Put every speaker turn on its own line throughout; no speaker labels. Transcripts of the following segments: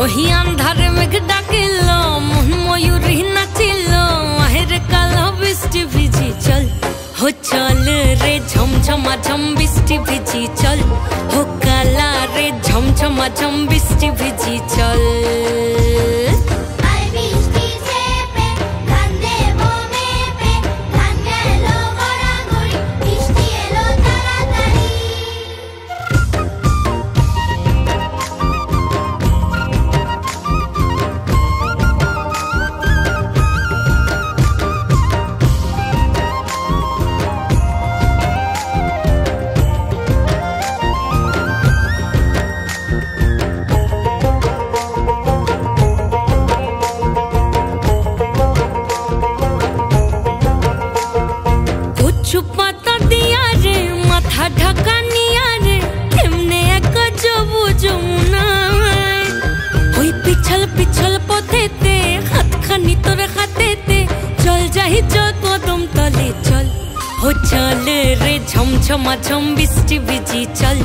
ওহি আন্ধারে মেঘ ডাকিল মন ময়ূরী নাচিল আহের কালো বৃষ্টি ভিজি চল হো চল রে ঝমঝমা ঝম বৃষ্টি ভিজি চল হো কালা রে ঝমঝমা ঝম বৃষ্টি ভিজি চল পাতা দিয়া রে মাথা ঢাকা নিয়া রে কেমনে এক যাবো যমুনায় ওই পিছল পিছল পথেতে হাতখানি তোর হাতেতে চল যাই চল কদম তলে চল হো চল রে ঝমঝমা ঝম বৃষ্টি ভিজি চল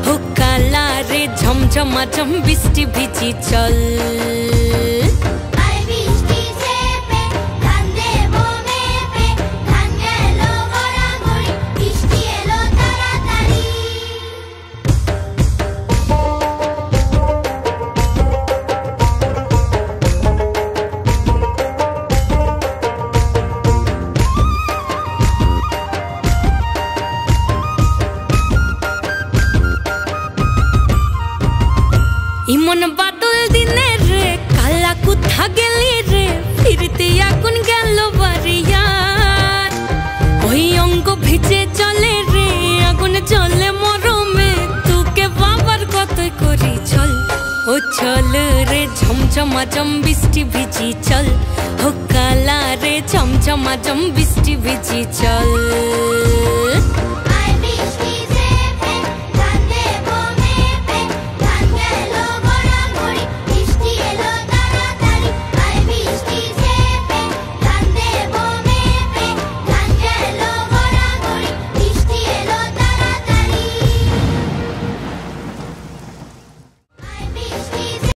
হো কালা রে ঝমঝমা ঝম বৃষ্টি ভিজি চল ইমন বাদল দিনে রে কালা কোথা গেলি রে ফিরতে এখন গেল বাড়িয়ার ওই অঙ্গ ভিজে চলে রে আগুন চলে মরমে তোকে বাবার কতই করি চল ও চল রে ঝমঝমা ঝম বৃষ্টি ভিজি চল ও কালা রে ঝমঝমা ঝম বৃষ্টি ভিজি চল